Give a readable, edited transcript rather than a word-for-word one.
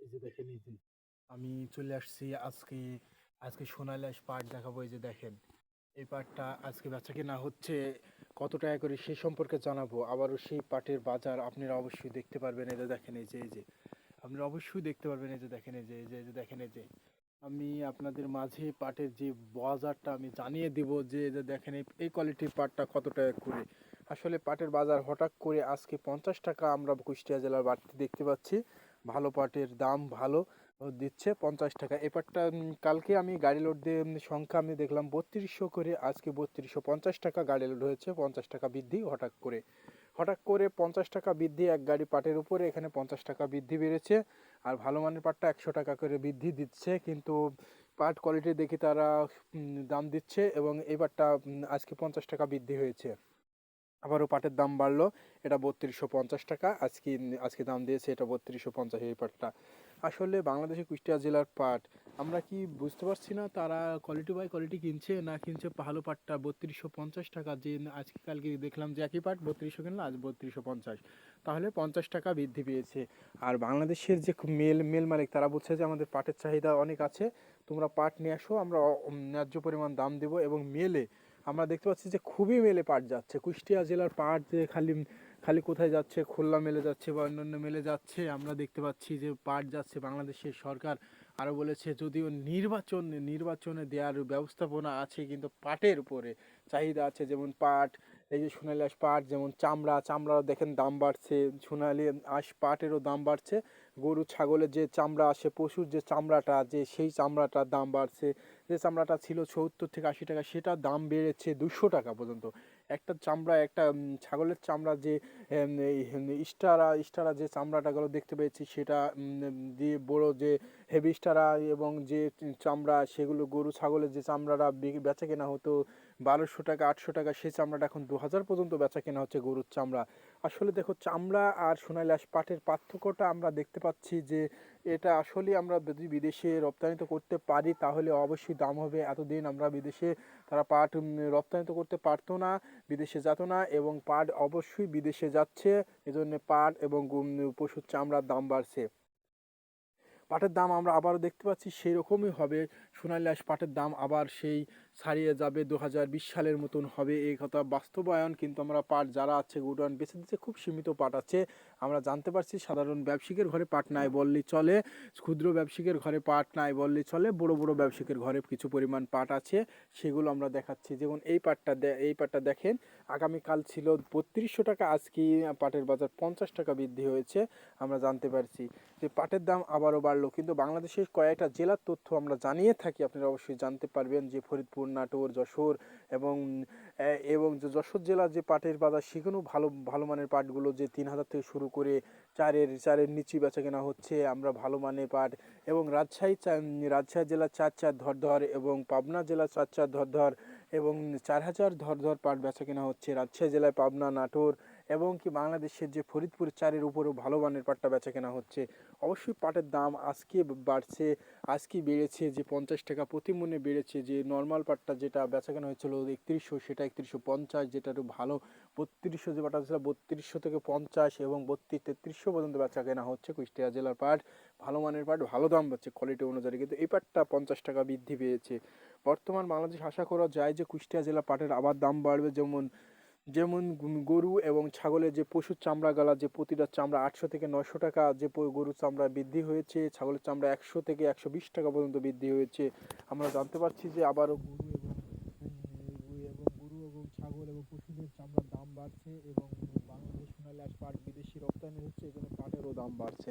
এই যে দেখেন, এই যে আমি চলে আসছি আজকে। আজকে সোনালী আঁশ পাট দেখাবো। এই যে দেখেন, এই পাটটা আজকে বেচা কেনা হচ্ছে কত টাকা করে সে সম্পর্কে জানাবো। আবারও সেই পাটের বাজার আপনারা অবশ্যই দেখতে পারবেন। এই যে দেখেন, এই যে আপনারা অবশ্যই দেখতে পারবেন। এই যে দেখেন, এই যে দেখেন, এই যে আমি আপনাদের মাঝে পাটের যে বাজারটা আমি জানিয়ে দিব যে এই যে দেখেন, এই কোয়ালিটির পাটটা কত টাকা করে। আসলে পাটের বাজার হঠাৎ করে আজকে 50 টাকা আমরা কুষ্টিয়া জেলার বাড়তি দেখতে পাচ্ছি। ভালো পাটের দাম ভালো দিচ্ছে 50 টাকা। এই পাটটা কালকে আমি গাড়ি লোড দিয়ে সংখ্যা আমি দেখলাম 3200 করে, আজকে 3250 টাকা গাড়ি লোড হয়েছে। 50 টাকা বৃদ্ধি হঠাৎ করে 50 টাকা বৃদ্ধি এক গাড়ি পাটের উপরে। এখানে 50 টাকা বৃদ্ধি বেড়েছে। আর ভালো মানের পাটটা 100 টাকা করে বৃদ্ধি দিচ্ছে, কিন্তু পাট কোয়ালিটি দেখে তারা দাম দিচ্ছে। এবং এই পাটটা আজকে 50 টাকা বৃদ্ধি হয়েছে। আবারও পাটের দাম বাড়লো। এটা 3250 টাকা আজকে আজকে দাম দিয়েছে। এটা 3250 এই পাটটা। আসলে বাংলাদেশে কুষ্টিয়া জেলার পাট আমরা কি বুঝতে পারছি না, তারা কোয়ালিটি বাই কোয়ালিটি কিনছে না কিনছে ভালো পাটটা 3250 টাকা। যে আজকে কালকে দেখলাম যে একই পাট 3200 কিনলো, আজ 3250, তাহলে 50 টাকা বৃদ্ধি পেয়েছে। আর বাংলাদেশের যে মেল মালিক তারা বলছে যে আমাদের পাটের চাহিদা অনেক আছে, তোমরা পাট নিয়ে আসো, আমরা ন্যায্য পরিমাণ দাম দেবো। এবং মেলে আমরা দেখতে পাচ্ছি যে খুবই মেলে পাট যাচ্ছে। কুষ্টিয়া জেলার পাট যে খালি খালি কোথায় যাচ্ছে, খুলনা মেলে যাচ্ছে বা অন্যান্য মেলে যাচ্ছে। আমরা দেখতে পাচ্ছি যে পাট যাচ্ছে। বাংলাদেশের সরকার আরও বলেছে যদিও নির্বাচনে দেওয়ার ব্যবস্থাপনা আছে, কিন্তু পাটের উপরে চাহিদা আছে। যেমন পাট, এই যে সোনালী আঁশ পাট, যেমন চামড়া দেখেন দাম বাড়ছে। সোনালী আঁশ পাটেরও দাম বাড়ছে। গরু ছাগলের যে চামড়া আসে, পশুর যে চামড়াটা, যে সেই চামড়াটার দাম বাড়ছে। যে চামড়াটা ছিল 70 থেকে 80 টাকা, সেটার দাম বেড়েছে 200 টাকা পর্যন্ত। একটা চামড়া, একটা ছাগলের চামড়া যে এই ইস্টারা যে চামড়াটাগুলো দেখতে পেয়েছি, সেটা দিয়ে বড় যে হেভি ইস্টারা এবং যে চামড়া, সেগুলো গরু ছাগলের যে চামড়াটা বেচা কেনা হতো 1200 টাকা 800 টাকা, সেই চামড়াটা এখন 2000 পর্যন্ত বেচা কেনা হচ্ছে গরুর চামড়া। আসলে দেখো, চামড়া আর সোনালী আঁশ পাটের পার্থক্যটা আমরা দেখতে পাচ্ছি যে এটা আসলে আমরা যদি বিদেশে রপ্তানি করতে পারি তাহলে অবশ্যই দাম হবে। এতদিন আমরা বিদেশে তারা পাট রপ্তানি করতে পারতো না, বিদেশে যেত না, এবং পাট অবশ্যই বিদেশে যাচ্ছে। এজন্য পাট এবং পশুর চামড়ার দাম বাড়ছে। পাটের দাম আমরা আবারও দেখতে পাচ্ছি সেই রকমই হবে। সোনালী আঁশ পাটের দাম আবার সেই ছাড়িয়ে যাবে, 2020 সালের মতন হবে, এই কথা বাস্তবায়ন। কিন্তু আমরা পাট যারা আছে গুডাউন বেঁচে দিচ্ছে, খুব সীমিত পাট আছে। আমরা জানতে পারছি সাধারণ ব্যবসায়িকের ঘরে পাট নাই বললেই চলে, ক্ষুদ্র ব্যবসায়িকের ঘরে পাট নাই বললেই চলে, বড় বড় ব্যবসায়িকের ঘরে কিছু পরিমাণ পাট আছে, সেগুলো আমরা দেখাচ্ছি। যেমন এই পাটটা দেখেন, আগামীকাল ছিল 3200 টাকা, আজকে পাটের বাজার 50 টাকা বৃদ্ধি হয়েছে। আমরা জানতে পারছি যে পাটের দাম আবারও বাড়লো। কিন্তু বাংলাদেশের কয়েকটা জেলার তথ্য আমরা জানিয়ে থাকি, আপনারা অবশ্যই জানতে পারবেন যে ফরিদপুর, নাটোর, যশোর এবং এবং যে যশোর জেলার যে পাটের বাজার, সেখানেও ভালো ভালো মানের পাটগুলো যে 3000 থেকে শুরু করে চারের নিচে বেচা কেনা হচ্ছে। আমরা ভালো মানের পাট এবং রাজশাহী জেলার চার ধর এবং পাবনা জেলার চার ধর এবং 4000 ধর পাট বেচা কেনা হচ্ছে রাজশাহী জেলায়, পাবনা, নাটোর এবং কি বাংলাদেশের যে ফরিদপুর চারের উপরেও ভালো মানের পাটটা বেচা কেনা হচ্ছে। অবশ্যই পাটের দাম আজকে বাড়ছে, আজকে বেড়েছে যে 50 টাকা প্রতি মণে বেড়েছে। যে নর্মাল পাটটা যেটা বেচা কেনা হয়েছিল 3100, সেটা 3150, যেটা একটু ভালো 3200 যে পাটটা ছিল 3200 থেকে 50 এবং 3300 পর্যন্ত বেচা কেনা হচ্ছে কুষ্টিয়া জেলার পাট। ভালো মানের পাট ভালো দাম পাচ্ছে কোয়ালিটি অনুযায়ী, কিন্তু এই পাটটা 50 টাকা বৃদ্ধি পেয়েছে। বর্তমান বাংলাদেশ আশা করা যায় যে কুষ্টিয়া জেলা পাটের আবার দাম বাড়বে। যেমন যেমন গরু এবং ছাগলের যে পশুর চামড়া গলা, যে প্রতিটা চামড়া 800 থেকে 900 টাকা, যে গরুর চামড়া বৃদ্ধি হয়েছে, ছাগলের চামড়া 100 থেকে 120 টাকা পর্যন্ত বৃদ্ধি হয়েছে। আমরা জানতে পারছি যে আবারও গরু এবং ছাগল এবং পশুদের চামড়ার দাম বাড়ছে এবং বাংলাদেশ সোনালী আঁশ পাট বিদেশি রপ্তানি হচ্ছে, এজন্য পাটেরও দাম বাড়ছে।